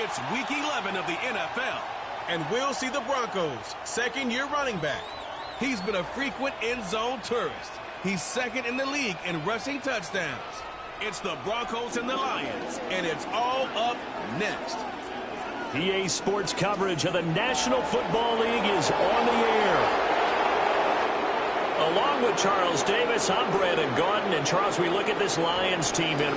It's Week 11 of the NFL. And we'll see the Broncos' second-year running back. He's been a frequent end-zone tourist. He's second in the league in rushing touchdowns. It's the Broncos and the Lions, and it's all up next. EA Sports coverage of the National Football League is on the air. Along with Charles Davis, I'm Brandon Gaudin. And Charles, we look at this Lions team in...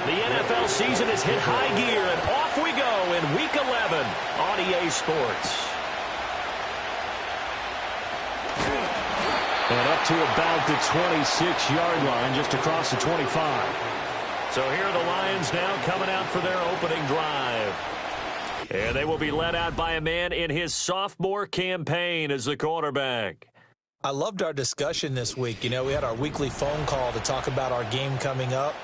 The NFL season has hit high gear, and off we go in Week 11 on EA Sports. And up to about the 26-yard line, just across the 25. So here are the Lions now coming out for their opening drive. And they will be led out by a man in his sophomore campaign as the quarterback. I loved our discussion this week. You know, we had our weekly phone call to talk about our game coming up.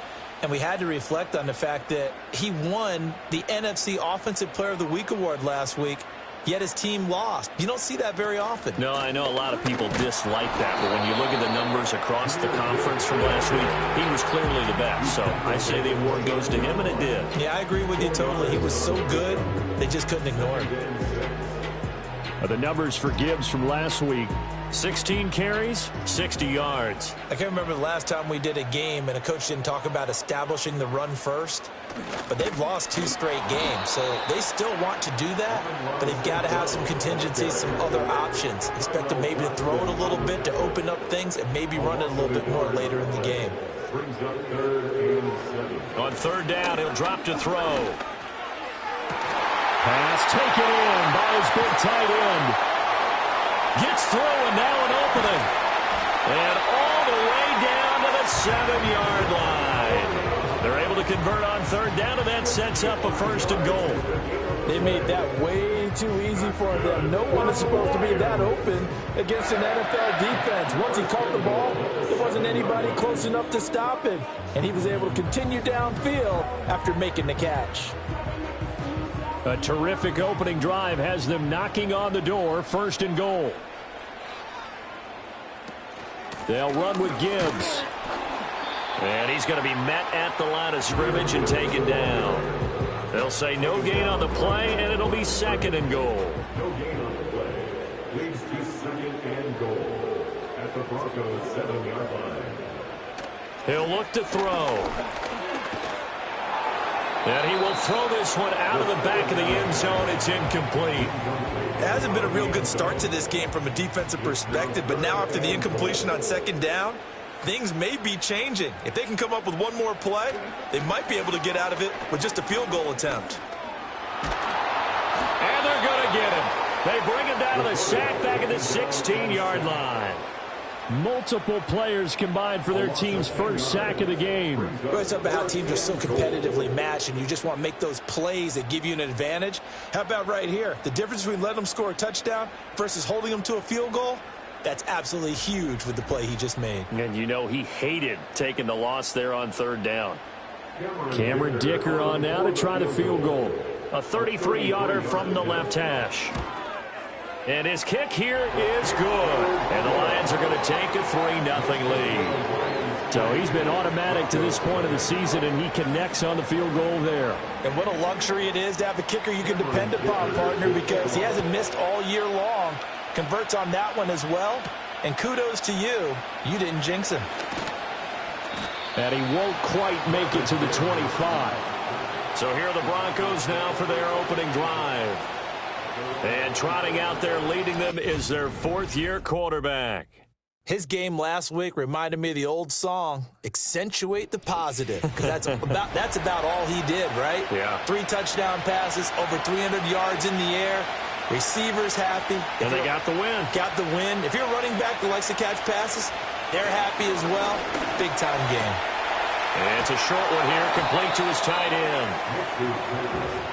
And we had to reflect on the fact that he won the NFC Offensive Player of the Week award last week, yet his team lost. You don't see that very often. No, I know a lot of people dislike that, but when you look at the numbers across the conference from last week, he was clearly the best. So I say the award goes to him, and it did. Yeah, I agree with you totally. He was so good, they just couldn't ignore him. The numbers for Gibbs from last week: 16 carries, 60 yards. I can't remember the last time we did a game and a coach didn't talk about establishing the run first. But they've lost 2 straight games, so they still want to do that, but they've got to have some contingencies, some other options. Expect them maybe to throw it a little bit to open up things and maybe run it a little bit more later in the game. On third down, he'll drop to throw. Pass taken in by his big tight end. Gets through, and now an opening. And all the way down to the 7-yard line. They're able to convert on third down, and that sets up a first and goal. They made that way too easy for them. No one is supposed to be that open against an NFL defense. Once he caught the ball, there wasn't anybody close enough to stop him. And he was able to continue downfield after making the catch. A terrific opening drive has them knocking on the door, first and goal. They'll run with Gibbs. And he's going to be met at the line of scrimmage and taken down. They'll say no gain on the play, and it'll be second and goal. No gain on the play. Leads to second and goal at the Broncos 7-yard line. He'll look to throw. And he will throw this one out of the back of the end zone. It's incomplete. It hasn't been a real good start to this game from a defensive perspective, but now after the incompletion on second down, things may be changing. If they can come up with one more play, they might be able to get out of it with just a field goal attempt. And they're going to get him. They bring him down to the sack back at the 16-yard line. Multiple players combined for their team's first sack of the game. We always talk about how teams are so competitively matched and you just want to make those plays that give you an advantage. How about right here? The difference between letting them score a touchdown versus holding them to a field goal? That's absolutely huge with the play he just made. And you know he hated taking the loss there on third down. Cameron Dicker on now to try the field goal. A 33-yarder from the left hash. And his kick here is good. And the Lions are going to take a 3-0 lead. So he's been automatic to this point of the season, and he connects on the field goal there. And what a luxury it is to have a kicker you can depend upon, partner, because he hasn't missed all year long. Converts on that one as well. And kudos to you. You didn't jinx him. And he won't quite make it to the 25. So here are the Broncos now for their opening drive. And trotting out there leading them is their fourth-year quarterback. His game last week reminded me of the old song, Accentuate the Positive. Because that's about all he did, right? Yeah. 3 touchdown passes, over 300 yards in the air. Receivers happy. And they got the win. Got the win. If you're a running back that likes to catch passes, they're happy as well. Big-time game. And it's a short one here, complete to his tight end.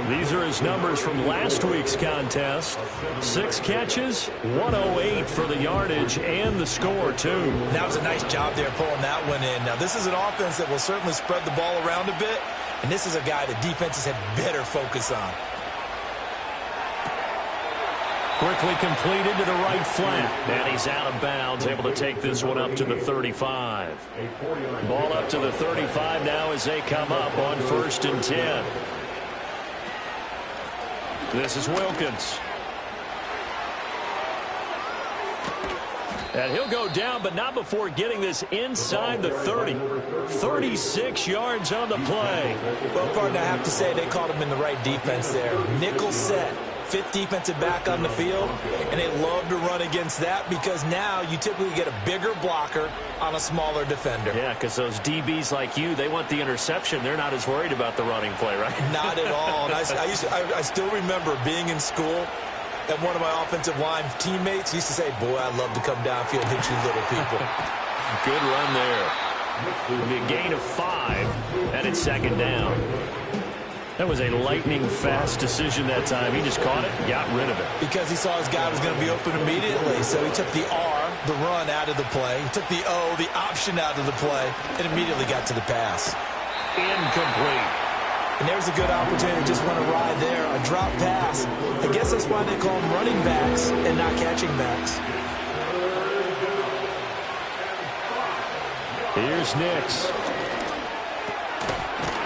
These are his numbers from last week's contest. 6 catches, 108 for the yardage, and the score, too. That was a nice job there pulling that one in. Now, this is an offense that will certainly spread the ball around a bit, and this is a guy that defenses had better focus on. Quickly completed to the right flat. And he's out of bounds, able to take this one up to the 35. Ball up to the 35 now as they come up on 1st and 10. This is Wilkins. And he'll go down, but not before getting this inside the 30. 36 yards on the play. Well, partner, I have to say they caught him in the right defense there. Nickel set. 5th defensive back on the field, and they love to run against that because now you typically get a bigger blocker on a smaller defender. Yeah, because those DBs like you, they want the interception. They're not as worried about the running play, right? Not at all. And I still remember being in school, and one of my offensive line teammates used to say, boy, I'd love to come downfield and hit you little people. Good run there. It'll be a gain of 5, and it's 2nd down. That was a lightning-fast decision that time. He just caught it and got rid of it. Because he saw his guy was going to be open immediately, so he took the R, the run, out of the play. He took the O, the option, out of the play, and immediately got to the pass. Incomplete. And there's a good opportunity to just want to ride there, a drop pass. I guess that's why they call them running backs and not catching backs. Here's Nix.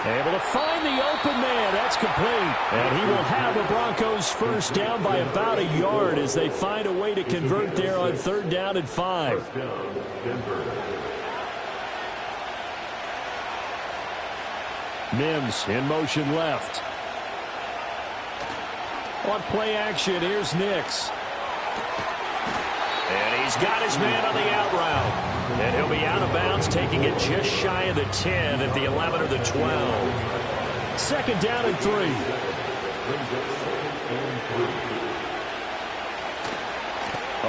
Able to find the open man. That's complete. And he will have the Broncos 1st down by about a yard as they find a way to convert there on 3rd down and 5. Mims in motion left. On play action, here's Nix. And he's got his man on the out route. And he'll be out of bounds, taking it just shy of the 10 at the 11 or the 12. 2nd down and 3.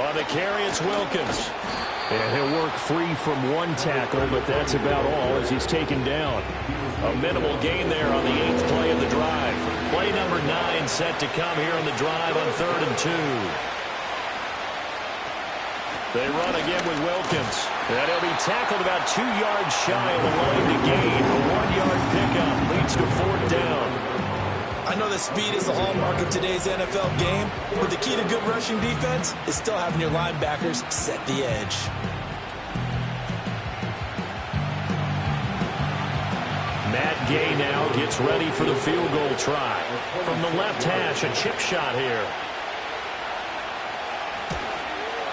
On the carry, it's Wilkins. And he'll work free from 1 tackle, but that's about all as he's taken down. A minimal gain there on the 8th play of the drive. Play number 9 set to come here on the drive on 3rd and 2. They run again with Wilkins. And he'll be tackled about 2 yards shy of the line to gain. A 1-yard pickup leads to 4th down. I know that speed is the hallmark of today's NFL game, but the key to good rushing defense is still having your linebackers set the edge. Matt Gay now gets ready for the field goal try. From the left hash, a chip shot here.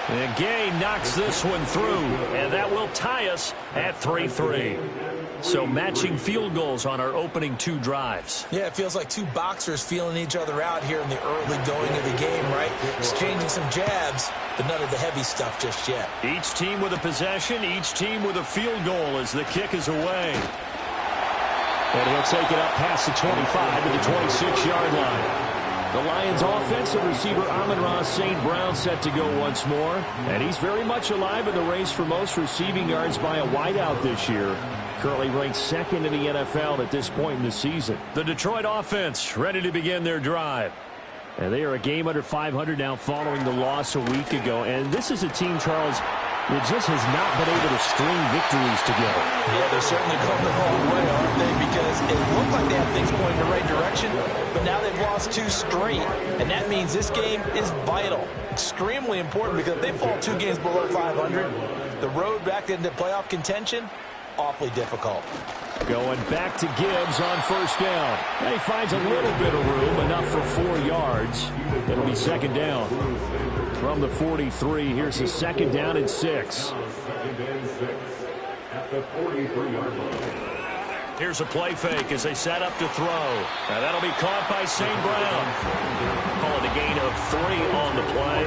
And Gay knocks this one through, and that will tie us at 3-3. So matching field goals on our opening 2 drives. Yeah, it feels like 2 boxers feeling each other out here in the early going of the game, right? Exchanging some jabs, but none of the heavy stuff just yet. Each team with a possession, each team with a field goal as the kick is away. And he'll take it up past the 25 to the 26-yard line. The Lions offensive receiver Amon-Ra St. Brown set to go once more. And he's very much alive in the race for most receiving yards by a wideout this year. Currently ranked 2nd in the NFL at this point in the season. The Detroit offense ready to begin their drive. And they are a game under 500 now following the loss a week ago. And this is a team, Charles, that just has not been able to string victories together. Yeah, they're certainly going the wrong way, aren't they? Because it looked like they had things going in the right direction, but now they've lost 2 straight. And that means this game is vital, extremely important, because if they fall 2 games below 500, the road back into playoff contention, awfully difficult. Going back to Gibbs on 1st down. And he finds a little bit of room, enough for 4 yards. It'll be 2nd down. From the 43, here's a 2nd down and 6. Here's a play fake as they set up to throw. Now that'll be caught by St. Brown. Call it a gain of 3 on the play.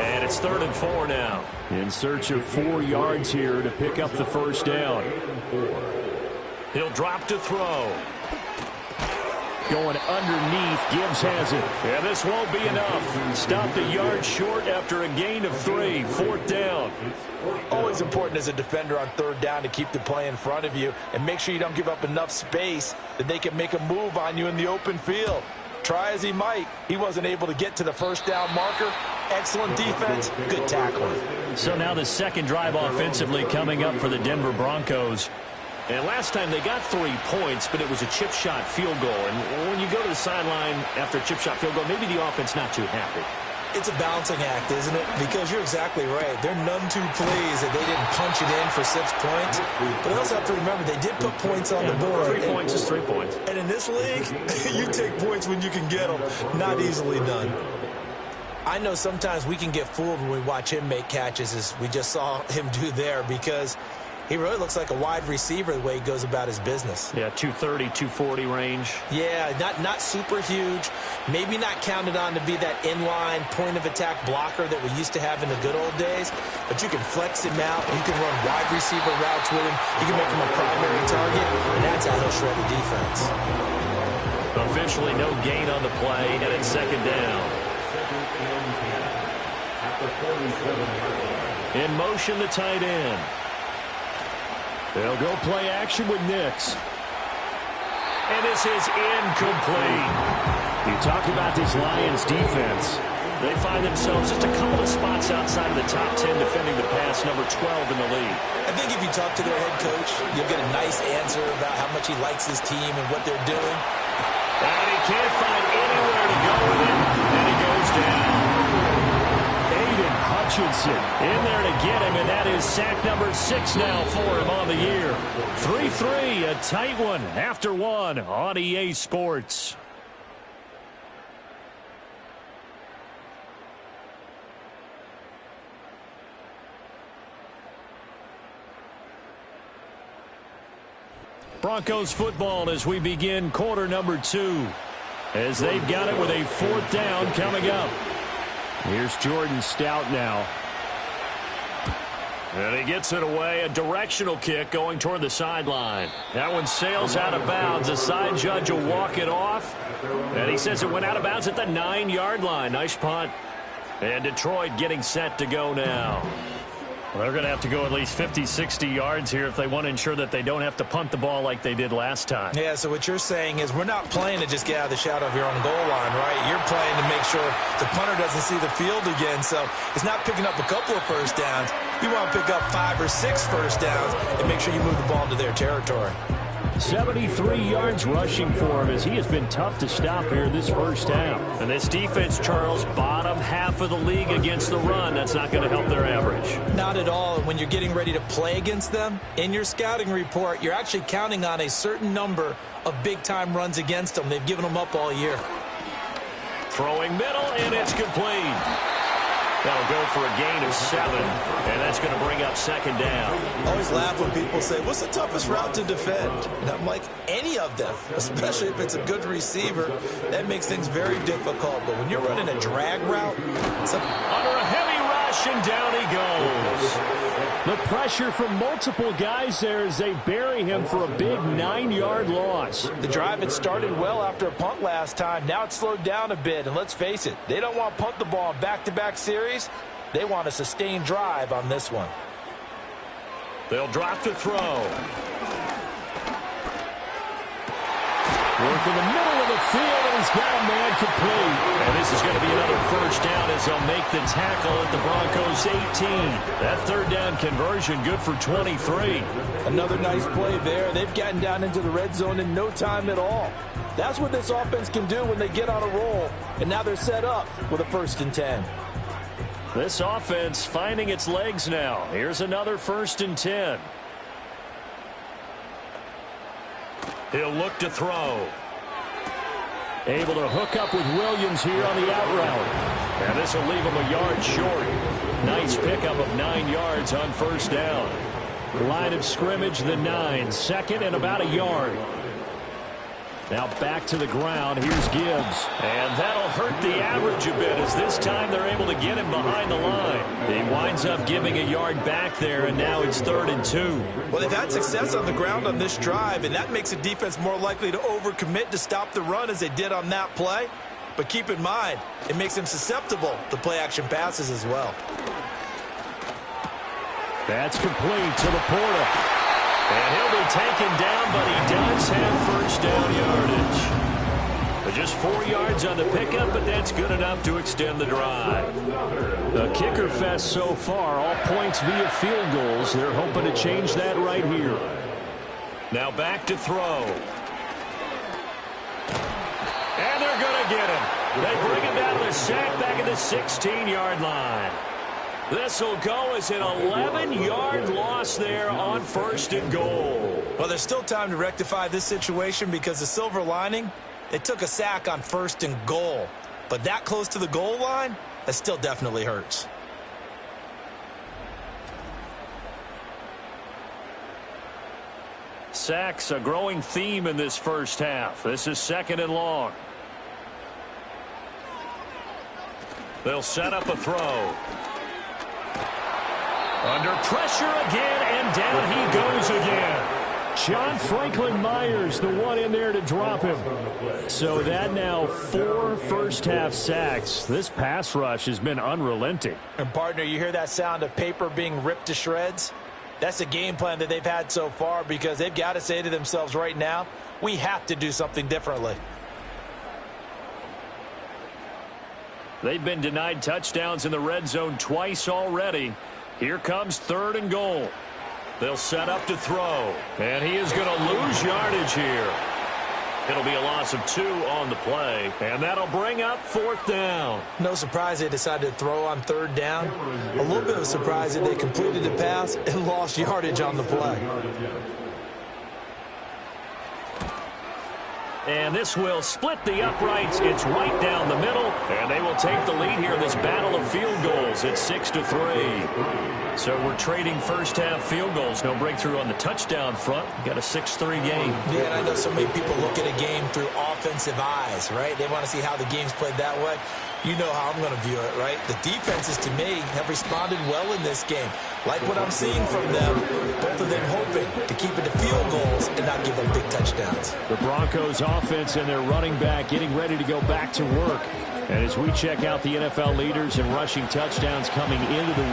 And it's 3rd and 4 now. In search of 4 yards here to pick up the 1st down. He'll drop to throw. Going underneath, Gibbs has it. Yeah, this won't be enough. Stopped a yard short after a gain of 3. 4th down. Always important as a defender on 3rd down to keep the play in front of you and make sure you don't give up enough space that they can make a move on you in the open field. Try as he might, he wasn't able to get to the 1st down marker. Excellent defense, good tackling. So now the 2nd drive offensively coming up for the Denver Broncos. And last time they got 3 points, but it was a chip shot field goal. And when you go to the sideline after a chip shot field goal, maybe the offense not too happy. It's a balancing act, isn't it? Because you're exactly right. They're none too pleased that they didn't punch it in for 6 points. But they also have to remember they did put points on the board. 3 points is 3 points. And in this league, you take points when you can get them. Not easily done. I know sometimes we can get fooled when we watch him make catches, as we just saw him do there, because he really looks like a wide receiver the way he goes about his business. Yeah, 230, 240 range. Yeah, not super huge. Maybe not counted on to be that inline point-of-attack blocker that we used to have in the good old days. But you can flex him out. You can run wide receiver routes with him. You can make him a primary target, and that's how he'll shred the defense. Officially no gain on the play, and it's second down. In motion, the tight end. They'll go play action with Nix. And this is incomplete. You talk about this Lions defense. They find themselves just a couple of spots outside of the top 10 defending the pass, number 12 in the league. I think if you talk to their head coach, you'll get a nice answer about how much he likes his team and what they're doing. And he can't find anywhere to go with it, and he goes down. Hutchinson in there to get him, and that is sack number 6 now for him on the year. 3-3, a tight one after one on EA Sports. Broncos football as we begin quarter number 2, as they've got it with a 4th down coming up. Here's Jordan Stout now. And he gets it away. A directional kick going toward the sideline. That one sails out of bounds. The side judge will walk it off. And he says it went out of bounds at the 9-yard line. Nice punt. And Detroit getting set to go now. Well, they're going to have to go at least 50, 60 yards here if they want to ensure that they don't have to punt the ball like they did last time. Yeah, so what you're saying is we're not playing to just get out of the shadow of your own goal line, right? You're playing to make sure the punter doesn't see the field again. So it's not picking up a couple of first downs. You want to pick up 5 or 6 first downs and make sure you move the ball into their territory. 73 yards rushing for him as he has been tough to stop here this first half. And this defense, Charles, bottom half of the league against the run. That's not going to help their average. Not at all. When you're getting ready to play against them, in your scouting report, you're actually counting on a certain number of big-time runs against them. They've given them up all year. Throwing middle, and it's complete. That'll go for a gain of 7, and that's going to bring up second down. I always laugh when people say, what's the toughest route to defend? And I'm like, any of them, especially if it's a good receiver. That makes things very difficult. But when you're running a drag route, under a heavy rush, and down he goes. The pressure from multiple guys there as they bury him for a big 9-yard loss. The drive had started well after a punt last time. Now it's slowed down a bit, and let's face it, they don't want to punt the ball in back-to-back series. They want a sustained drive on this one. They'll drop to throw. Work in the middle of the field, and he's got a man complete. And this is going to be another first down as they'll make the tackle at the Broncos 18. That third down conversion good for 23. Another nice play there. They've gotten down into the red zone in no time at all. That's what this offense can do when they get on a roll. And now they're set up with a 1st and 10. This offense finding its legs now. Here's another 1st and 10. He'll look to throw. Able to hook up with Williams here on the out route. And this will leave him a yard short. Nice pickup of 9 yards on first down. Line of scrimmage, the 9. 2nd and about a yard. Now back to the ground. Here's Gibbs. And that'll hurt the average a bit as this time they're able to get him behind the line. He winds up giving a yard back there, and now it's 3rd and 2. Well, they've had success on the ground on this drive, and that makes the defense more likely to overcommit to stop the run as they did on that play. But keep in mind, it makes them susceptible to play-action passes as well. That's complete to Laporta. And he'll be taken down, but he does have first down yardage. But just 4 yards on the pickup, but that's good enough to extend the drive. The kicker fest so far, all points via field goals. They're hoping to change that right here. Now back to throw. And they're going to get him. They bring him down to the sack back at the 16-yard line. This will go as an 11-yard loss there on 1st and goal. Well, there's still time to rectify this situation because the silver lining, they took a sack on 1st and goal. But that close to the goal line, that still definitely hurts. Sacks, a growing theme in this first half. This is 2nd and long. They'll set up a throw. Under pressure again, and down he goes again. John Franklin Myers, the one in there to drop him. So that now 4 first-half sacks. This pass rush has been unrelenting. And, partner, you hear that sound of paper being ripped to shreds? That's the game plan that they've had so far because they've got to say to themselves right now, we have to do something differently. They've been denied touchdowns in the red zone twice already. Here comes 3rd and goal. They'll set up to throw. And he is going to lose yardage here. It'll be a loss of 2 on the play. And that'll bring up 4th down. No surprise they decided to throw on 3rd down. A little bit of a surprise that they completed the pass and lost yardage on the play. And this will split the uprights. It's right down the middle. And they will take the lead here in this battle of field goals. It's 6-3. So we're trading first-half field goals. No breakthrough on the touchdown front. We've got a 6-3 game. Yeah, and I know so many people look at a game through offensive eyes, right? They want to see how the game's played that way. You know how I'm going to view it, right? The defenses, to me, have responded well in this game. Like what I'm seeing from them, both of them hoping to keep it to field goals and not give them big touchdowns. The Broncos offense and their running back getting ready to go back to work. And as we check out the NFL leaders in rushing touchdowns coming into the week,